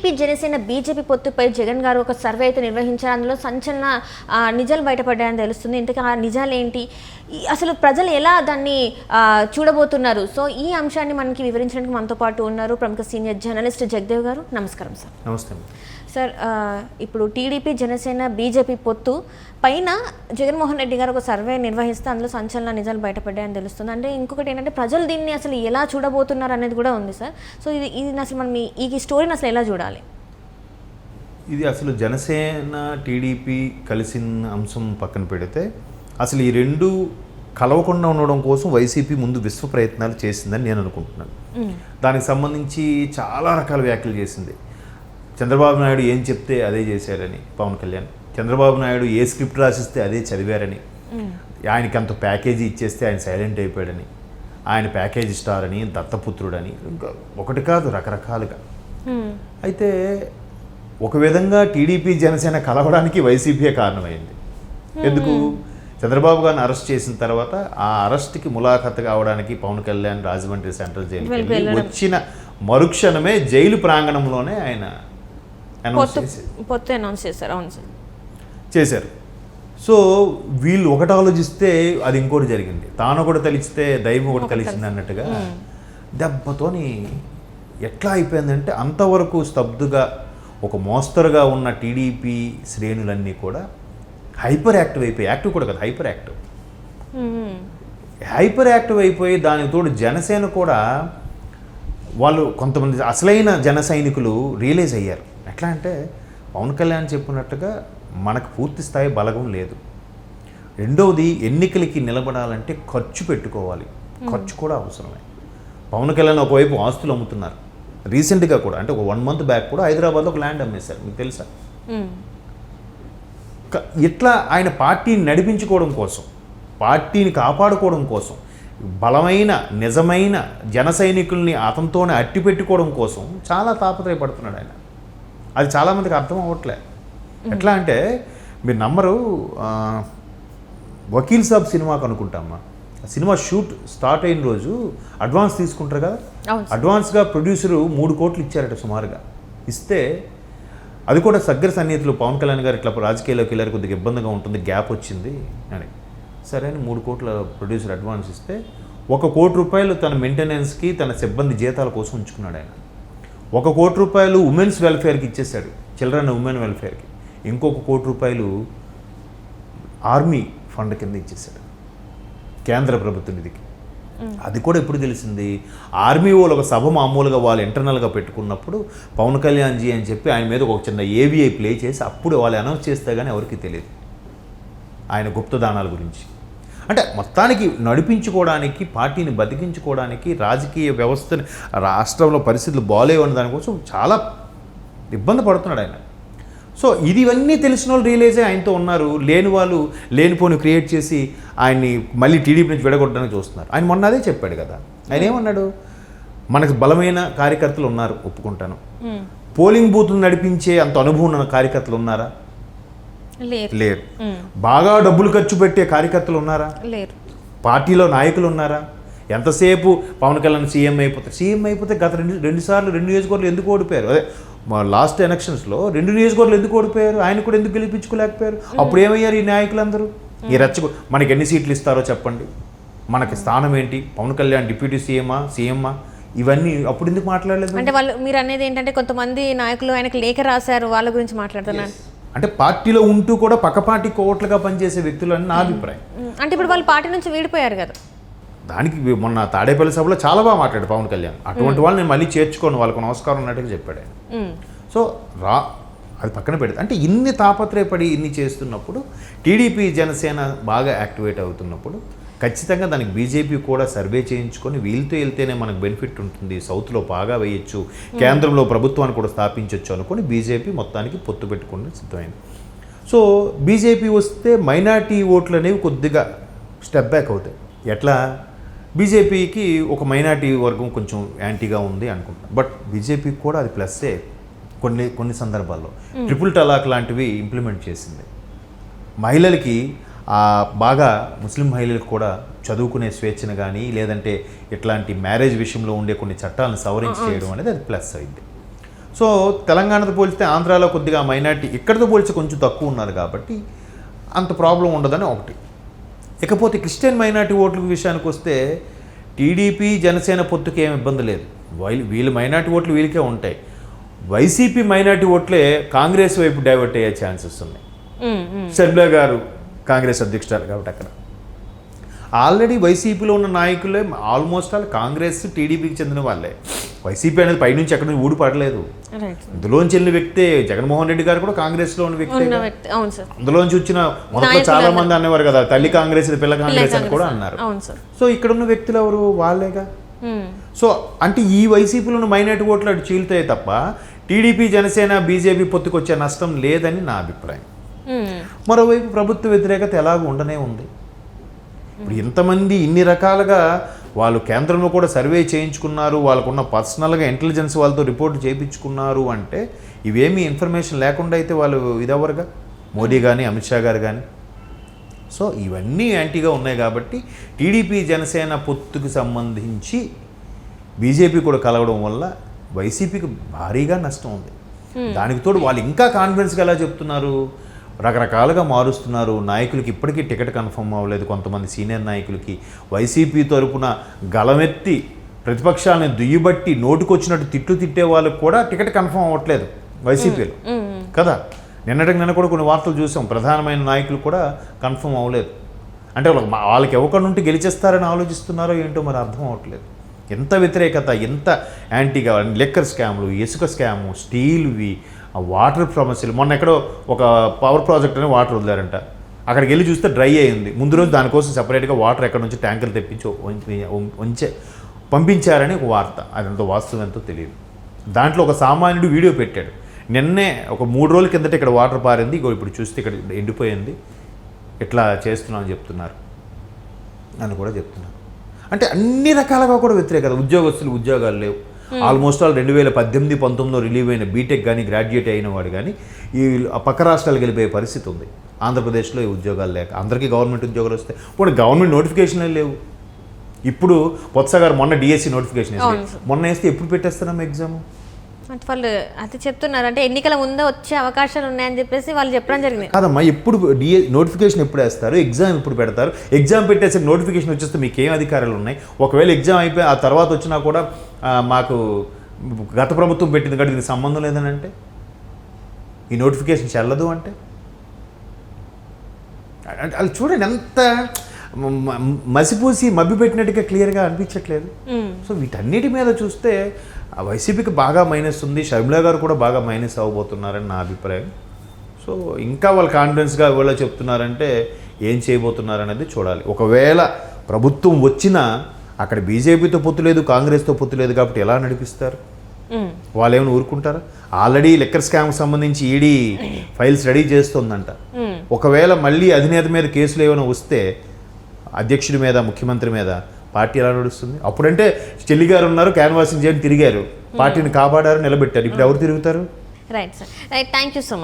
TDP Janasena BJP పొత్తుపై Jagan గారు ఒక survey అయితే నిర్వహించారు. అందులో సంచలన నిజాలు బయటపడ్డాయని తెలుస్తుంది. ఇంతకీ ఆ నిజాలు ఏంటి, అసలు ప్రజలు ఎలా దాన్ని చూడబోతున్నారు? సో ఈ అంశాన్ని మనకి వివరించడానికి మనతో పాటు ఉన్నారు ప్రముఖ సీనియర్ జర్నలిస్ట్ జగదేవ్ గారు. నమస్కారం సార్. నమస్తే సార్. ఇప్పుడు టీడీపీ జనసేన బీజేపీ పొత్తు పైన జగన్మోహన్ రెడ్డి గారు ఒక సర్వే నిర్వహిస్తే అందులో సంచలన నిజాలు బయటపడ్డాయని తెలుస్తుంది. అంటే ఇంకొకటి ఏంటంటే ప్రజలు దీన్ని అసలు ఎలా చూడబోతున్నారు అనేది కూడా ఉంది సార్. సో ఇది అసలు మనం ఈ స్టోరీని అసలు ఎలా చూడాలి? ఇది అసలు జనసేన టీడీపీ కలిసిన అంశం పక్కన పెడితే అసలు ఈ రెండు కలవకుండా ఉండడం కోసం వైసీపీ ముందు విశ్వ ప్రయత్నాలు చేసిందని నేను అనుకుంటున్నాను. దానికి సంబంధించి చాలా రకాల వ్యాఖ్యలు చేసింది. చంద్రబాబు నాయుడు ఏం చెప్తే అదే చేశారని పవన్ కళ్యాణ్, చంద్రబాబు నాయుడు ఏ స్క్రిప్ట్ రాసిస్తే అదే చదివారని, ఆయనకి అంత ప్యాకేజీ ఇచ్చేస్తే ఆయన సైలెంట్ అయిపోయాడని, ఆయన ప్యాకేజీ స్టార్ అని, దత్తపుత్రుడని, ఇంకా ఒకటి కాదు రకరకాలుగా. అయితే ఒక విధంగా టీడీపీ జనసేన కలవడానికి వైసీపీయే కారణమైంది. ఎందుకు? చంద్రబాబు గారిని అరెస్ట్ చేసిన తర్వాత ఆ అరెస్ట్కి ములాఖత్ కావడానికి పవన్ కళ్యాణ్ రాజమండ్రి సెంట్రల్ జైలుకి వచ్చిన మరుక్షణమే జైలు ప్రాంగణంలోనే ఆయన చేశారు. సో వీళ్ళు ఒకటి ఆలోచిస్తే అది ఇంకోటి జరిగింది. తాను ఒకటి తలిస్తే దైవం ఒకటి కలిసింది అన్నట్టుగా దెబ్బతోని ఎట్లా అయిపోయిందంటే అంతవరకు స్తబ్దుగా ఒక మోస్తరుగా ఉన్న టీడీపీ శ్రేణులన్నీ కూడా హైపర్ యాక్టివ్ అయిపోయి, యాక్టివ్ కూడా కదా, హైపర్ యాక్టివ్ అయిపోయి దానికి తోడు జనసేన కూడా వాళ్ళు కొంతమంది అసలైన జన సైనికులు రియలైజ్ అయ్యారు. ఎట్లా అంటే పవన్ కళ్యాణ్ చెప్పినట్టుగా మనకు పూర్తి స్థాయి బలగం లేదు. రెండవది, ఎన్నికలకి నిలబడాలంటే ఖర్చు పెట్టుకోవాలి, ఖర్చు కూడా అవసరమే. పవన్ కళ్యాణ్ ఒకవైపు ఆస్తులు అమ్ముతున్నారు. రీసెంట్గా కూడా అంటే ఒక 1 month బ్యాక్ కూడా హైదరాబాద్లో ఒక ల్యాండ్ అమ్మేశారు, మీకు తెలుసా? ఇట్లా ఆయన పార్టీని నడిపించుకోవడం కోసం, పార్టీని కాపాడుకోవడం కోసం, బలమైన నిజమైన జన సైనికుల్ని అతనితోనే అట్టి పెట్టుకోవడం కోసం చాలా తాపత్రయపడుతున్నాడు ఆయన. అది చాలామందికి అర్థం అవ్వట్లే. ఎట్లా అంటే మీరు నమ్మరు, వకీల్ సాబ్ సినిమాకి అనుకుంటామా, సినిమా షూట్ స్టార్ట్ అయిన రోజు అడ్వాన్స్ తీసుకుంటారు కదా, అడ్వాన్స్గా ప్రొడ్యూసరు 3 కోట్లు ఇచ్చారట సుమారుగా. ఇస్తే అది కూడా సగ్గర సన్నిహితులు పవన్ కళ్యాణ్ గారు ఇట్లా రాజకీయాల్లోకి వెళ్ళారు, కొద్దిగా ఇబ్బందిగా ఉంటుంది, గ్యాప్ వచ్చింది అని. సరే అని 3 కోట్ల ప్రొడ్యూసర్ అడ్వాన్స్ ఇస్తే 1 కోటి రూపాయలు తన మెయింటెనెన్స్కి, తన సిబ్బంది జీతాల కోసం ఉంచుకున్నాడు ఆయన. 1 కోటి రూపాయలు ఉమెన్స్ వెల్ఫేర్కి ఇచ్చేసాడు, చిల్డ్రన్ ఉమెన్ వెల్ఫేర్కి. ఇంకొక 1 కోటి రూపాయలు ఆర్మీ ఫండ్ కింద ఇచ్చేసాడు, కేంద్ర ప్రభుత్వ నిధికి. అది కూడా ఎప్పుడు తెలిసింది? ఆర్మీ వాళ్ళు ఒక సభ మామూలుగా వాళ్ళు ఇంటర్నల్గా పెట్టుకున్నప్పుడు పవన్ కళ్యాణ్ జీ అని చెప్పి ఆయన మీద ఒక చిన్న ఏవిఐ ప్లే చేసి అప్పుడు వాళ్ళు అనౌన్స్ చేస్తే కానీ ఎవరికి తెలియదు ఆయన గుప్తదానాల గురించి. అంటే మొత్తానికి నడిపించుకోవడానికి, పార్టీని బతికించుకోవడానికి, రాజకీయ వ్యవస్థని, రాష్ట్రంలో పరిస్థితులు బాగాలేవని దానికోసం చాలా ఇబ్బంది పడుతున్నాడు ఆయన. సో ఇవన్నీ తెలిసిన వాళ్ళు రియలైజ్ అయ్యి ఆయనతో ఉన్నారు. లేని వాళ్ళు లేనిపోని క్రియేట్ చేసి ఆయన్ని మళ్ళీ టీడీపీ నుంచి విడగొట్టడానికి చూస్తున్నారు. ఆయన మొన్న అదే చెప్పాడు కదా. ఆయన ఏమన్నాడు? మనకు బలమైన కార్యకర్తలు ఉన్నారు, ఒప్పుకుంటాను. పోలింగ్ బూత్లు నడిపించే అంత అనుభవం ఉన్న కార్యకర్తలు ఉన్నారా? లేరు. బాగా డబ్బులు ఖర్చు పెట్టే కార్యకర్తలు ఉన్నారా? లేరు. పార్టీలో నాయకులు ఉన్నారా? ఎంతసేపు పవన్ కళ్యాణ్ సీఎం అయిపోతే గత రెండు సార్లు 2 నియోజకవర్గాలు ఎందుకు ఓడిపోయారు? అదే మా లాస్ట్ ఎలక్షన్స్లో 2 నియోజకవర్గాలు ఎందుకు ఓడిపోయారు? ఆయన కూడా ఎందుకు గెలిపించుకోలేకపోయారు? అప్పుడు ఏమయ్యారు ఈ నాయకులందరూ? ఈ మనకి ఎన్ని సీట్లు ఇస్తారో చెప్పండి, మనకి స్థానం ఏంటి, పవన్ కళ్యాణ్ డిప్యూటీ సీఎమ్మా, ఇవన్నీ అప్పుడు ఎందుకు మాట్లాడలేదు? అంటే వాళ్ళు మీరు అనేది ఏంటంటే కొంతమంది నాయకులు ఆయనకు లేఖ రాశారు, వాళ్ళ గురించి మాట్లాడుతున్నాను. అంటే పార్టీలో ఉంటూ కూడా పక్క పార్టీ కోట్లుగా పనిచేసే వ్యక్తులు అని నా అభిప్రాయం. అంటే ఇప్పుడు వాళ్ళు పార్టీ నుంచి వీడిపోయారు కదా. దానికి మొన్న తాడేపల్లి సభలో చాలా బాగా మాట్లాడు పవన్ కళ్యాణ్. అటువంటి వాళ్ళు నేను మళ్ళీ చేర్చుకోను, వాళ్ళకు నమస్కారం అన్నట్టుగా చెప్పాడు ఆయన. సో అది పక్కన పెడితే అంటే ఇన్ని తాపత్రయపడి ఇన్ని చేస్తున్నప్పుడు, టీడీపీ జనసేన బాగా యాక్టివేట్ అవుతున్నప్పుడు ఖచ్చితంగా దానికి బీజేపీ కూడా సర్వే చేయించుకొని వీళ్ళతో వెళ్తేనే మనకు బెనిఫిట్ ఉంటుంది, సౌత్లో బాగా వేయచ్చు, కేంద్రంలో ప్రభుత్వాన్ని కూడా స్థాపించవచ్చు అనుకొని బీజేపీ మొత్తానికి పొత్తు పెట్టుకుని సిద్ధమైంది. సో బీజేపీ వస్తే మైనార్టీ ఓట్లు అనేవి కొద్దిగా స్టెప్ బ్యాక్ అవుతాయి. ఎట్లా? బీజేపీకి ఒక మైనార్టీ వర్గం కొంచెం యాంటీగా ఉంది అనుకుంటాం, బట్ బీజేపీకి కూడా అది ప్లస్సే. కొన్ని సందర్భాల్లో ట్రిపుల్ తలాక్ లాంటివి ఇంప్లిమెంట్ చేసింది. మహిళలకి బాగా ముస్లిం మహిళలకు కూడా చదువుకునే స్వేచ్ఛను కానీ లేదంటే ఇట్లాంటి మ్యారేజ్ విషయంలో ఉండే కొన్ని చట్టాలను సవరించి చేయడం అనేది అది ప్లస్ అయింది. సో తెలంగాణతో పోలిస్తే ఆంధ్రాలో కొద్దిగా మైనార్టీ ఇక్కడితో పోల్చి కొంచెం తక్కువ ఉన్నారు కాబట్టి అంత ప్రాబ్లం ఉండదని ఒకటి. ఇకపోతే క్రిస్టియన్ మైనార్టీ ఓట్ల విషయానికి వస్తే టీడీపీ జనసేన పొత్తుకి ఏమి ఇబ్బంది లేదు. వీళ్ళ మైనార్టీ ఓట్లు వీళ్ళకే ఉంటాయి. వైసీపీ మైనార్టీ ఓట్లే కాంగ్రెస్ వైపు డైవర్ట్ అయ్యే ఛాన్సెస్ ఉన్నాయి. షర్మిలా గారు కాంగ్రెస్ అధ్యక్షురాలు కాబట్టి అక్కడ ఆల్రెడీ వైసీపీలో ఉన్న నాయకులే ఆల్మోస్ట్ ఆల్ కాంగ్రెస్ టీడీపీకి చెందిన వాళ్ళే. వైసీపీ అనేది పైనుంచి ఎక్కడి నుంచి ఊడిపడలేదు. అందులోంచి వెళ్ళిన వ్యక్తే జగన్మోహన్ రెడ్డి గారు కూడా కాంగ్రెస్లో ఉన్న వ్యక్తి. అందులోంచి వచ్చిన మొదట్లో చాలా మంది అనేవారు కదా, తల్లి కాంగ్రెస్ పిల్ల కాంగ్రెస్ అని కూడా అన్నారు. సో ఇక్కడ ఉన్న వ్యక్తులు ఎవరు? వాళ్ళేగా. సో అంటే ఈ వైసీపీలో ఉన్న మైనార్టీ ఓట్లు అటు చీలుతాయి తప్ప టీడీపీ జనసేన బీజేపీ పొత్తుకు వచ్చే నష్టం లేదని నా అభిప్రాయం. మరోవైపు ప్రభుత్వ వ్యతిరేకత ఎలాగో ఉండనే ఉంది. ఇప్పుడు ఇంతమంది ఇన్ని రకాలుగా వాళ్ళు కేంద్రంలో కూడా సర్వే చేయించుకున్నారు, వాళ్ళకున్న పర్సనల్గా ఇంటెలిజెన్స్ వాళ్ళతో రిపోర్ట్ చేయించుకున్నారు అంటే ఇవేమీ ఇన్ఫర్మేషన్ లేకుండా అయితే వాళ్ళు ఇదవ్వరుగా, మోడీ కానీ అమిత్ షా గారు కానీ. సో ఇవన్నీ యాంటీగా ఉన్నాయి కాబట్టి టీడీపీ జనసేన పొత్తుకు సంబంధించి బీజేపీ కూడా కలవడం వల్ల వైసీపీకి భారీగా నష్టం ఉంది. దానికి తోడు వాళ్ళు ఇంకా కాన్ఫిడెన్స్గా ఎలా చెప్తున్నారు, రకరకాలుగా మారుస్తున్నారు. నాయకులకి ఇప్పటికీ టికెట్ కన్ఫర్మ్ అవ్వలేదు. కొంతమంది సీనియర్ నాయకులకి వైసీపీ తరపున గలమెత్తి ప్రతిపక్షాలను దుయ్యబట్టి నోటుకొచ్చినట్టు తిట్లు తిట్టే వాళ్ళకి కూడా టికెట్ కన్ఫర్మ్ అవ్వట్లేదు వైసీపీలో కదా. నిన్న కూడా కొన్ని వార్తలు చూసాం, ప్రధానమైన నాయకులు కూడా కన్ఫర్మ్ అవ్వలేదు. అంటే వాళ్ళకి ఎవరి నుండి గెలిచేస్తారని ఆలోచిస్తున్నారో ఏంటో మరి అర్థం అవ్వట్లేదు. ఎంత వ్యతిరేకత, ఎంత యాంటీగా. లిక్కర్ స్కామ్లు, ఇసుక స్కాము, స్టీల్వి, వాటర్ సమస్యలు. మొన్న ఎక్కడో ఒక పవర్ ప్రాజెక్ట్ అని వాటర్ వదిలారంట, అక్కడికి వెళ్ళి చూస్తే డ్రై అయింది. ముందు రోజు దానికోసం సెపరేట్గా వాటర్ ఎక్కడి నుంచి ట్యాంకులు తెప్పించి పంపించారని ఒక వార్త. అదంతా వాస్తవం ఎంతో తెలియదు. దాంట్లో ఒక సామాన్యుడు వీడియో పెట్టాడు. నిన్నే ఒక 3 రోజుల కిందట ఇక్కడ వాటర్ పారింది, ఇప్పుడు చూస్తే ఇక్కడ ఎండిపోయింది, ఇట్లా చేస్తున్నామని చెప్తున్నారు అని కూడా చెప్తున్నారు. అంటే అన్ని రకాలుగా కూడా వ్యతిరేకత. ఉద్యోగస్తులు ఉద్యోగాలు లేవు. ఆల్మోస్ట్ ఆల్ 2018-19 రిలీవ్ అయిన బీటెక్ కానీ గ్రాడ్యుయేట్ అయిన వాడు కానీ ఈ పక్క రాష్ట్రాలకు వెళ్ళిపోయే పరిస్థితి ఉంది. ఆంధ్రప్రదేశ్లో ఈ ఉద్యోగాలు లేక అందరికీ గవర్నమెంట్ ఉద్యోగాలు వస్తాయి. ఇప్పుడు గవర్నమెంట్ నోటిఫికేషన్లే లేవు. ఇప్పుడు బొత్స గారు మొన్న డిఎస్సి నోటిఫికేషన్ వేసి మొన్న వేస్తే ఎప్పుడు పెట్టేస్తున్నాం ఎగ్జామ్ అంటే వాళ్ళు అది చెప్తున్నారు. అంటే ఎన్నికల ముందే వచ్చే అవకాశాలు ఉన్నాయని చెప్పేసి వాళ్ళు చెప్పడం జరిగింది కాదమ్మా. ఎప్పుడు నోటిఫికేషన్ ఎప్పుడు వేస్తారు, ఎగ్జామ్ ఎప్పుడు పెడతారు? ఎగ్జామ్ పెట్టేసి నోటిఫికేషన్ వచ్చేస్తే మీకు ఏం అధికారాలు ఉన్నాయి? ఒకవేళ ఎగ్జామ్ అయిపోయి ఆ తర్వాత వచ్చినా కూడా మాకు గత ప్రభుత్వం పెట్టింది కాబట్టి దీనికి సంబంధం లేదని అంటే, ఈ నోటిఫికేషన్ చెల్లదు అంటే అది చూడండి ఎంత మసిపూసి మబ్బి పెట్టినట్టుగా క్లియర్గా అనిపించట్లేదు. సో వీటన్నిటి మీద చూస్తే వైసీపీకి బాగా మైనస్ ఉంది. షర్మిలా గారు కూడా బాగా మైనస్ అవ్వబోతున్నారని నా అభిప్రాయం. సో ఇంకా వాళ్ళు కాన్ఫిడెన్స్గా ఎవరో చెప్తున్నారంటే ఏం చేయబోతున్నారనేది చూడాలి. ఒకవేళ ప్రభుత్వం వచ్చినా అక్కడ బీజేపీతో పొత్తు లేదు, కాంగ్రెస్తో పొత్తు లేదు కాబట్టి ఎలా నడిపిస్తారు? వాళ్ళు ఏమైనా ఊరుకుంటారా? ఆల్రెడీ లిక్కర్ స్కామ్కి సంబంధించి ఈడీ ఫైల్స్ రెడీ చేస్తుందంట. ఒకవేళ మళ్ళీ అధినేత మీద కేసులు ఏమైనా వస్తే అధ్యక్షుడి మీద, ముఖ్యమంత్రి మీద పార్టీ ఎలా నడుస్తుంది? అప్పుడంటే చెల్లి గారు ఉన్నారు, క్యాన్వాసింగ్ చేయని తిరిగారు, పార్టీని కాపాడారు, నిలబెట్టారు. ఇప్పుడు ఎవరు తిరుగుతారు? Right sir, right. Thank you so much.